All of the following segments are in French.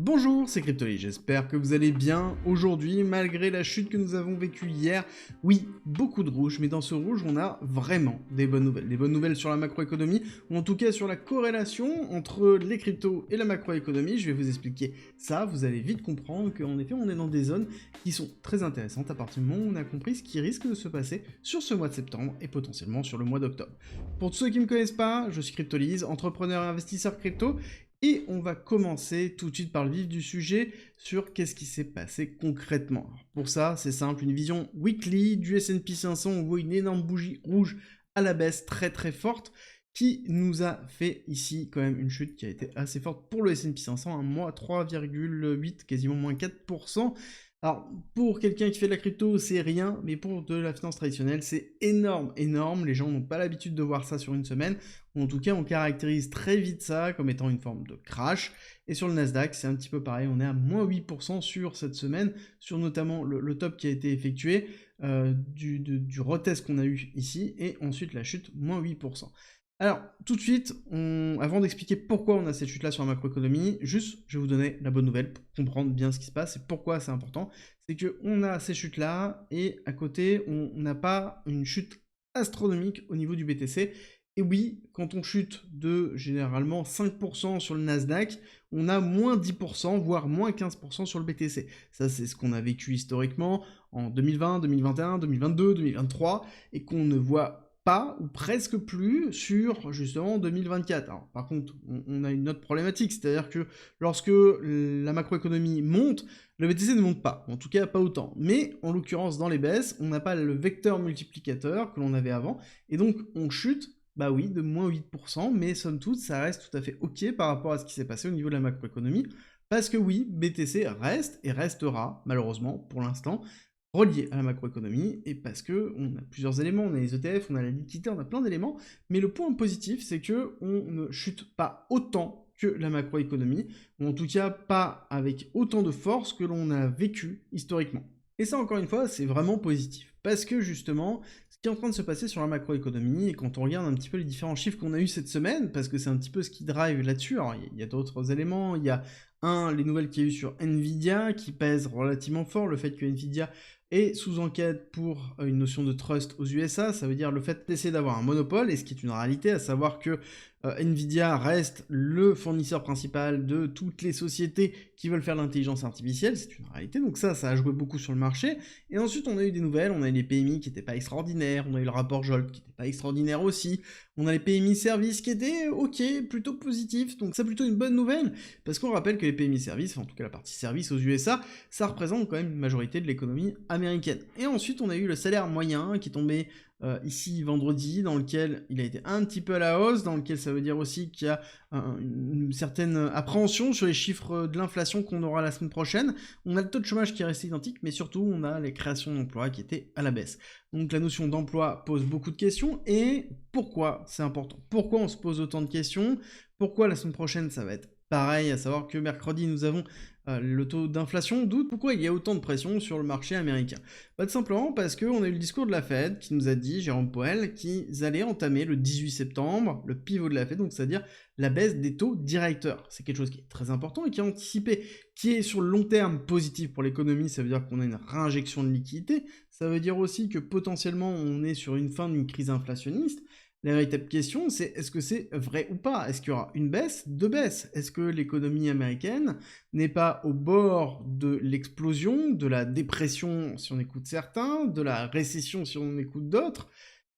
Bonjour, c'est Cryptoly, j'espère que vous allez bien aujourd'hui, malgré la chute que nous avons vécue hier. Oui, beaucoup de rouge, mais dans ce rouge, on a vraiment des bonnes nouvelles. Des bonnes nouvelles sur la macroéconomie, ou en tout cas sur la corrélation entre les cryptos et la macroéconomie. Je vais vous expliquer ça, vous allez vite comprendre qu'en effet, on est dans des zones qui sont très intéressantes à partir du moment où on a compris ce qui risque de se passer sur ce mois de septembre et potentiellement sur le mois d'octobre. Pour tous ceux qui ne me connaissent pas, je suis Cryptoly, entrepreneur et investisseur crypto. Et on va commencer tout de suite par le vif du sujet sur qu'est-ce qui s'est passé concrètement. Alors pour ça, c'est simple, une vision weekly du S&P 500, on voit une énorme bougie rouge à la baisse très très forte qui nous a fait ici quand même une chute qui a été assez forte pour le S&P 500, un moins 3,8, quasiment moins 4%. Alors, pour quelqu'un qui fait de la crypto, c'est rien, mais pour de la finance traditionnelle, c'est énorme, énorme. Les gens n'ont pas l'habitude de voir ça sur une semaine, ou en tout cas, on caractérise très vite ça comme étant une forme de crash. Et sur le Nasdaq, c'est un petit peu pareil, on est à moins 8% sur cette semaine, sur notamment le top qui a été effectué, du retest qu'on a eu ici, et ensuite la chute, moins 8%. Alors, tout de suite, avant d'expliquer pourquoi on a cette chute-là sur la macroéconomie, juste, je vais vous donner la bonne nouvelle pour comprendre bien ce qui se passe et pourquoi c'est important. C'est qu'on a ces chutes-là et à côté, on n'a pas une chute astronomique au niveau du BTC. Et oui, quand on chute de généralement 5% sur le Nasdaq, on a moins 10%, voire moins 15% sur le BTC. Ça, c'est ce qu'on a vécu historiquement en 2020, 2021, 2022, 2023 et qu'on ne voit pas ou presque plus sur justement 2024. Alors, par contre, on a une autre problématique, c'est-à-dire que lorsque la macroéconomie monte, le BTC ne monte pas, en tout cas pas autant. Mais en l'occurrence, dans les baisses, on n'a pas le vecteur multiplicateur que l'on avait avant, et donc on chute, bah oui, de moins 8%, mais somme toute, ça reste tout à fait ok par rapport à ce qui s'est passé au niveau de la macroéconomie, parce que oui, BTC reste et restera, malheureusement, pour l'instant, relié à la macroéconomie, et parce que on a plusieurs éléments, on a les ETF, on a la liquidité, on a plein d'éléments, mais le point positif, c'est que on ne chute pas autant que la macroéconomie, ou en tout cas pas avec autant de force que l'on a vécu historiquement. Et ça, encore une fois, c'est vraiment positif, parce que justement, ce qui est en train de se passer sur la macroéconomie, et quand on regarde un petit peu les différents chiffres qu'on a eu cette semaine, parce que c'est un petit peu ce qui drive là-dessus, alors il y a d'autres éléments, il y a les nouvelles qu'il y a eu sur Nvidia, qui pèsent relativement fort, le fait que Nvidia est sous enquête pour une notion de trust aux USA, ça veut dire le fait d'essayer d'avoir un monopole, et ce qui est une réalité, à savoir que Nvidia reste le fournisseur principal de toutes les sociétés qui veulent faire l'intelligence artificielle, c'est une réalité, donc ça a joué beaucoup sur le marché. Et ensuite on a eu des nouvelles, on a eu les PMI qui n'étaient pas extraordinaires, on a eu le rapport Jolt qui n'était pas extraordinaire aussi, on a les PMI services qui étaient ok, plutôt positifs, donc c'est plutôt une bonne nouvelle, parce qu'on rappelle que les PMI services, enfin en tout cas la partie service aux USA, ça représente quand même une majorité de l'économie américaine. Et ensuite on a eu le salaire moyen qui est tombé ici vendredi, dans lequel il a été un petit peu à la hausse, dans lequel ça veut dire aussi qu'il y a une certaine appréhension sur les chiffres de l'inflation qu'on aura la semaine prochaine. On a le taux de chômage qui est resté identique, mais surtout on a les créations d'emplois qui étaient à la baisse. Donc la notion d'emploi pose beaucoup de questions, et pourquoi c'est important? Pourquoi on se pose autant de questions? Pourquoi la semaine prochaine ça va être pareil, à savoir que mercredi nous avons le taux d'inflation, d'où pourquoi il y a autant de pression sur le marché américain? Tout simplement parce qu'on a eu le discours de la Fed qui nous a dit, Jérôme Powell, qu'ils allaient entamer le 18 septembre le pivot de la Fed, donc c'est-à-dire la baisse des taux directeurs. C'est quelque chose qui est très important et qui est anticipé, qui est sur le long terme positif pour l'économie, ça veut dire qu'on a une réinjection de liquidité, ça veut dire aussi que potentiellement on est sur une fin d'une crise inflationniste. La véritable question, c'est est-ce que c'est vrai ou pas? Est-ce qu'il y aura une baisse? Deux baisses? Est-ce que l'économie américaine n'est pas au bord de l'explosion, de la dépression si on écoute certains, de la récession si on écoute d'autres,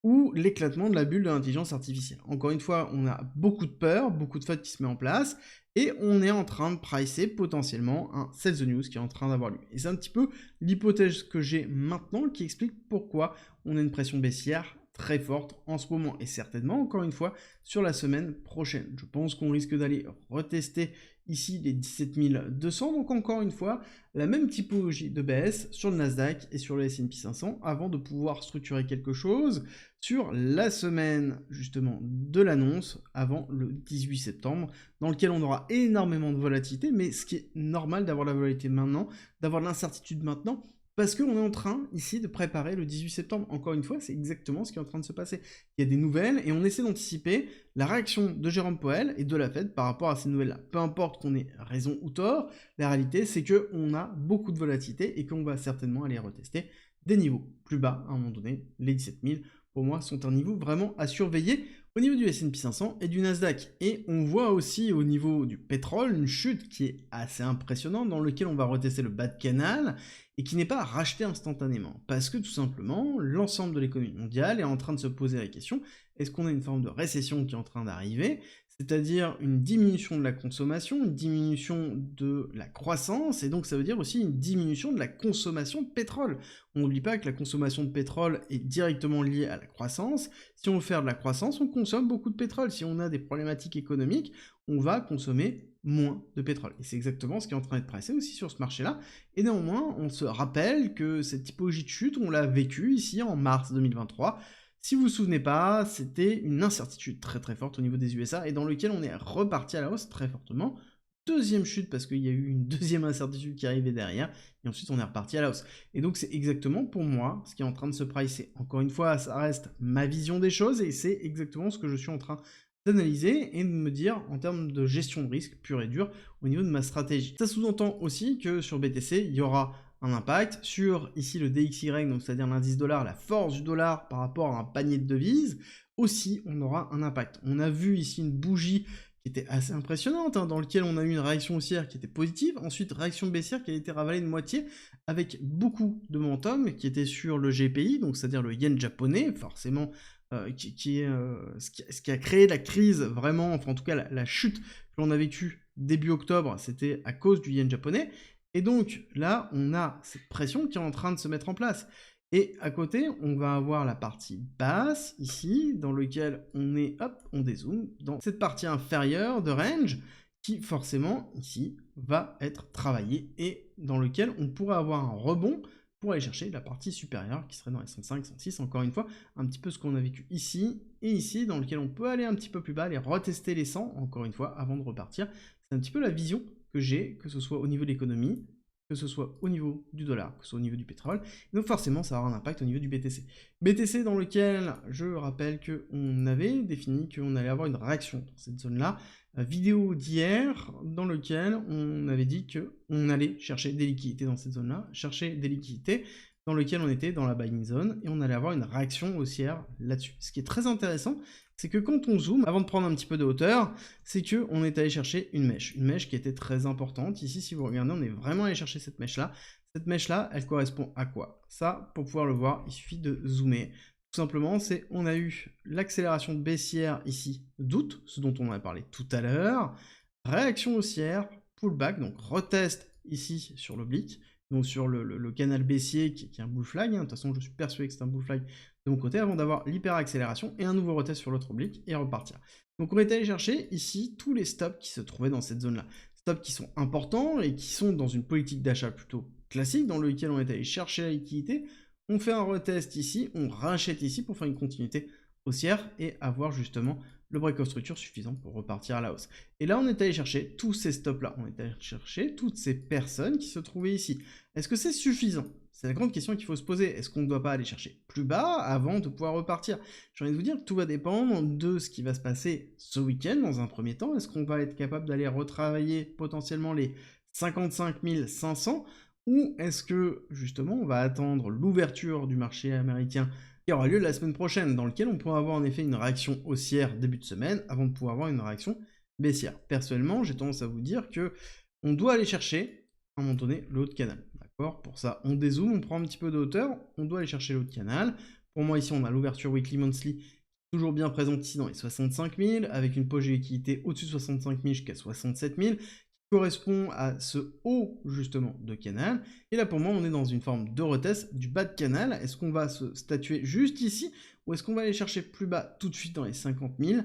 ou l'éclatement de la bulle de l'intelligence artificielle? Encore une fois, on a beaucoup de peur, beaucoup de FUD qui se met en place, et on est en train de pricer potentiellement un sell the news qui est en train d'avoir lieu. Et c'est un petit peu l'hypothèse que j'ai maintenant qui explique pourquoi on a une pression baissière très forte en ce moment, et certainement, encore une fois, sur la semaine prochaine. Je pense qu'on risque d'aller retester ici les 17 200, donc encore une fois, la même typologie de baisse sur le Nasdaq et sur le S&P 500, avant de pouvoir structurer quelque chose sur la semaine, justement, de l'annonce, avant le 18 septembre, dans lequel on aura énormément de volatilité, mais ce qui est normal d'avoir la volatilité maintenant, d'avoir de l'incertitude maintenant, Parce qu'on est en train, ici, de préparer le 18 septembre. Encore une fois, c'est exactement ce qui est en train de se passer. Il y a des nouvelles, et on essaie d'anticiper la réaction de Jérôme Powell et de la Fed par rapport à ces nouvelles-là. Peu importe qu'on ait raison ou tort, la réalité, c'est qu'on a beaucoup de volatilité et qu'on va certainement aller retester des niveaux plus bas à un moment donné. Les 17 000, pour moi, sont un niveau vraiment à surveiller au niveau du S&P 500 et du Nasdaq. Et on voit aussi au niveau du pétrole une chute qui est assez impressionnante, dans laquelle on va retester le bas de canal et qui n'est pas racheté instantanément. Parce que tout simplement, l'ensemble de l'économie mondiale est en train de se poser la question, est-ce qu'on a une forme de récession qui est en train d'arriver, c'est-à-dire une diminution de la consommation, une diminution de la croissance, et donc ça veut dire aussi une diminution de la consommation de pétrole. On n'oublie pas que la consommation de pétrole est directement liée à la croissance. Si on veut faire de la croissance, on consomme beaucoup de pétrole. Si on a des problématiques économiques, on va consommer moins de pétrole. Et c'est exactement ce qui est en train d'être pressé aussi sur ce marché-là. Et néanmoins, on se rappelle que cette typologie de chute, on l'a vécue ici en mars 2023. Si vous vous souvenez pas, c'était une incertitude très très forte au niveau des USA et dans lequel on est reparti à la hausse très fortement. Deuxième chute parce qu'il y a eu une deuxième incertitude qui arrivait derrière et ensuite on est reparti à la hausse. Et donc c'est exactement pour moi ce qui est en train de se pricer. Encore une fois, ça reste ma vision des choses et c'est exactement ce que je suis en train d'analyser et de me dire en termes de gestion de risque pure et dure au niveau de ma stratégie. Ça sous-entend aussi que sur BTC, il y aura un impact sur ici le DXY, donc c'est-à-dire l'indice dollar, la force du dollar par rapport à un panier de devises, aussi on aura un impact. On a vu ici une bougie qui était assez impressionnante, dans lequel on a eu une réaction haussière qui était positive, ensuite réaction baissière qui a été ravalée de moitié, avec beaucoup de momentum qui était sur le GPI, donc c'est-à-dire le yen japonais, forcément ce qui a créé la crise vraiment, enfin en tout cas la chute que l'on a vécue début octobre, c'était à cause du yen japonais. Et donc là, on a cette pression qui est en train de se mettre en place. Et à côté, on va avoir la partie basse, ici, dans lequel on est, hop, on dézoome, dans cette partie inférieure de range, qui forcément, ici, va être travaillée, et dans lequel on pourrait avoir un rebond pour aller chercher la partie supérieure, qui serait dans les 105, 106, encore une fois, un petit peu ce qu'on a vécu ici, et ici, dans lequel on peut aller un petit peu plus bas, aller retester les 100, encore une fois, avant de repartir. C'est un petit peu la vision que j'ai, que ce soit au niveau de l'économie, que ce soit au niveau du dollar, que ce soit au niveau du pétrole. Et donc forcément, ça aura un impact au niveau du BTC. BTC dans lequel, je rappelle qu'on avait défini qu'on allait avoir une réaction dans cette zone-là. Vidéo d'hier, dans lequel on avait dit qu'on allait chercher des liquidités dans cette zone-là, chercher des liquidités dans lequel on était dans la buying zone, et on allait avoir une réaction haussière là-dessus. Ce qui est très intéressant, c'est que quand on zoome, avant de prendre un petit peu de hauteur, c'est qu'on est allé chercher une mèche qui était très importante. Ici, si vous regardez, on est vraiment allé chercher cette mèche-là. Cette mèche-là, elle correspond à quoi? Ça, pour pouvoir le voir, il suffit de zoomer. Tout simplement, on a eu l'accélération baissière ici d'août, ce dont on a parlé tout à l'heure, réaction haussière, pullback, donc retest ici sur l'oblique, donc sur le canal baissier qui est un bull flag, de toute façon je suis persuadé que c'est un bull flag de mon côté, avant d'avoir l'hyper-accélération et un nouveau retest sur l'autre oblique et repartir. Donc on est allé chercher ici tous les stops qui se trouvaient dans cette zone-là. Stops qui sont importants et qui sont dans une politique d'achat plutôt classique, dans lequel on est allé chercher la liquidité, on fait un retest ici, on rachète ici pour faire une continuité haussière et avoir justement le break of structure suffisant pour repartir à la hausse. Et là, on est allé chercher tous ces stops-là, on est allé chercher toutes ces personnes qui se trouvaient ici. Est-ce que c'est suffisant? C'est la grande question qu'il faut se poser. Est-ce qu'on ne doit pas aller chercher plus bas avant de pouvoir repartir? J'ai envie de vous dire que tout va dépendre de ce qui va se passer ce week-end dans un premier temps. Est-ce qu'on va être capable d'aller retravailler potentiellement les 55 500 ou est-ce que justement on va attendre l'ouverture du marché américain qui aura lieu la semaine prochaine, dans lequel on pourra avoir en effet une réaction haussière début de semaine, avant de pouvoir avoir une réaction baissière. Personnellement, j'ai tendance à vous dire que on doit aller chercher, à un moment donné, le haut de canal. D'accord? Pour ça, on dézoome, on prend un petit peu de hauteur, on doit aller chercher le haut de canal. Pour moi, ici, on a l'ouverture weekly monthly, toujours bien présente ici dans les 65 000, avec une poche de liquidité au-dessus de 65 000 jusqu'à 67 000, correspond à ce haut justement de canal, et là pour moi on est dans une forme de retest du bas de canal. Est-ce qu'on va se statuer juste ici, ou est-ce qu'on va aller chercher plus bas tout de suite dans les 50 000?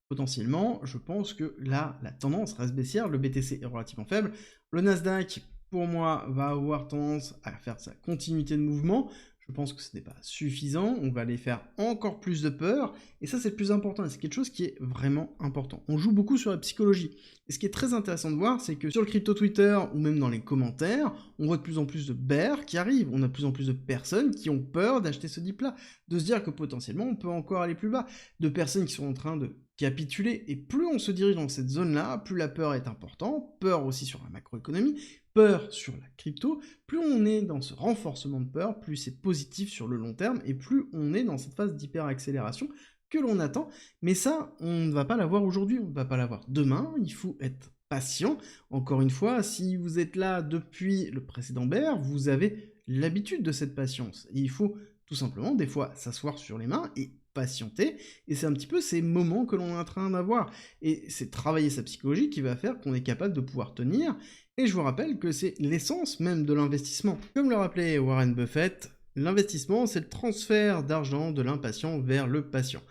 Potentiellement, je pense que là, la tendance reste baissière, le BTC est relativement faible, le Nasdaq, pour moi, va avoir tendance à faire sa continuité de mouvement. Je pense que ce n'est pas suffisant, on va aller faire encore plus de peur, et ça c'est le plus important, et c'est quelque chose qui est vraiment important. On joue beaucoup sur la psychologie, et ce qui est très intéressant de voir, c'est que sur le crypto Twitter, ou même dans les commentaires, on voit de plus en plus de bears qui arrivent, on a de plus en plus de personnes qui ont peur d'acheter ce dip-là, de se dire que potentiellement on peut encore aller plus bas, de personnes qui sont en train de capituler, et plus on se dirige dans cette zone-là, plus la peur est importante, peur aussi sur la macroéconomie, peur sur la crypto, plus on est dans ce renforcement de peur, plus c'est positif sur le long terme, et plus on est dans cette phase d'hyper-accélération que l'on attend, mais ça, on ne va pas l'avoir aujourd'hui, on ne va pas l'avoir demain, il faut être patient. Encore une fois, si vous êtes là depuis le précédent bear, vous avez l'habitude de cette patience, et il faut tout simplement, des fois, s'asseoir sur les mains et patienter, et c'est un petit peu ces moments que l'on est en train d'avoir, et c'est travailler sa psychologie qui va faire qu'on est capable de pouvoir tenir, et je vous rappelle que c'est l'essence même de l'investissement. Comme le rappelait Warren Buffett, l'investissement c'est le transfert d'argent de l'impatient vers le patient.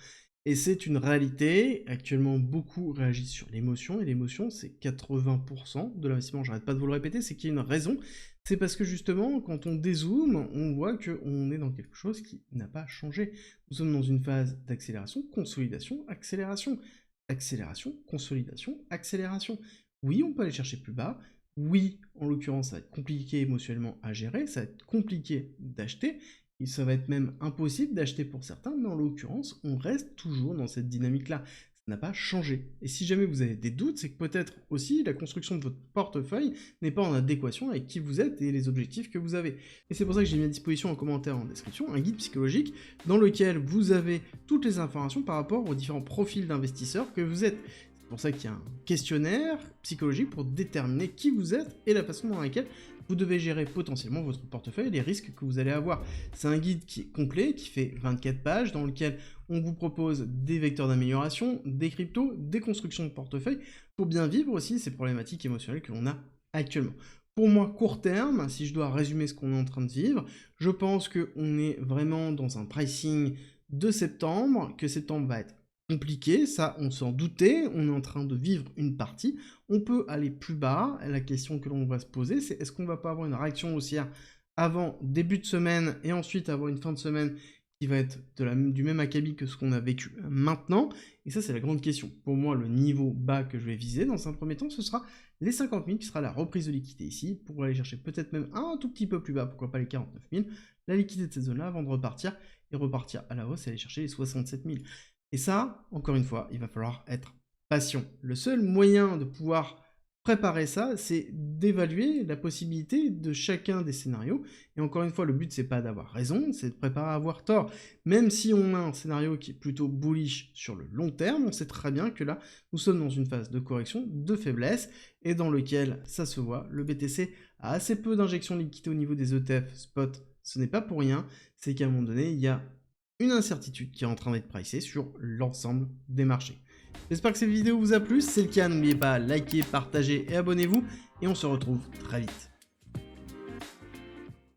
Et c'est une réalité, actuellement beaucoup réagissent sur l'émotion, et l'émotion c'est 80% de l'investissement, j'arrête pas de vous le répéter, c'est qu'il y a une raison, c'est parce que justement, quand on dézoome, on voit qu'on est dans quelque chose qui n'a pas changé. Nous sommes dans une phase d'accélération, consolidation, accélération. Accélération, consolidation, accélération. Oui, on peut aller chercher plus bas. Oui, en l'occurrence, ça va être compliqué émotionnellement à gérer, ça va être compliqué d'acheter, et ça va être même impossible d'acheter pour certains, mais en l'occurrence, on reste toujours dans cette dynamique-là. Ça n'a pas changé. Et si jamais vous avez des doutes, c'est que peut-être aussi la construction de votre portefeuille n'est pas en adéquation avec qui vous êtes et les objectifs que vous avez. Et c'est pour ça que j'ai mis à disposition en commentaire en description un guide psychologique dans lequel vous avez toutes les informations par rapport aux différents profils d'investisseurs que vous êtes. C'est pour ça qu'il y a un questionnaire psychologique pour déterminer qui vous êtes et la façon dans laquelle vous devez gérer potentiellement votre portefeuille et les risques que vous allez avoir. C'est un guide qui est complet, qui fait 24 pages, dans lequel on vous propose des vecteurs d'amélioration, des cryptos, des constructions de portefeuille, pour bien vivre aussi ces problématiques émotionnelles que l'on a actuellement. Pour moi, court terme, si je dois résumer ce qu'on est en train de vivre, je pense qu'on est vraiment dans un pricing de septembre, que septembre va être compliqué, ça on s'en doutait, on est en train de vivre une partie, on peut aller plus bas, la question que l'on va se poser c'est est-ce qu'on va pas avoir une réaction haussière avant début de semaine et ensuite avoir une fin de semaine qui va être du même acabit que ce qu'on a vécu maintenant, et ça c'est la grande question. Pour moi le niveau bas que je vais viser dans un premier temps ce sera les 50 000 qui sera la reprise de liquidité ici, pour aller chercher peut-être même un tout petit peu plus bas, pourquoi pas les 49 000, la liquidité de cette zone là avant de repartir, et repartir à la hausse et aller chercher les 67 000. Et ça, encore une fois, il va falloir être patient. Le seul moyen de pouvoir préparer ça, c'est d'évaluer la possibilité de chacun des scénarios. Et encore une fois, le but, c'est pas d'avoir raison, c'est de préparer à avoir tort. Même si on a un scénario qui est plutôt bullish sur le long terme, on sait très bien que là, nous sommes dans une phase de correction, de faiblesse, et dans lequel, ça se voit, le BTC a assez peu d'injections de liquidité au niveau des ETF spot. Ce n'est pas pour rien, c'est qu'à un moment donné, il y a une incertitude qui est en train d'être pricée sur l'ensemble des marchés. J'espère que cette vidéo vous a plu, si c'est le cas, n'oubliez pas, likez, partagez et abonnez-vous, et on se retrouve très vite.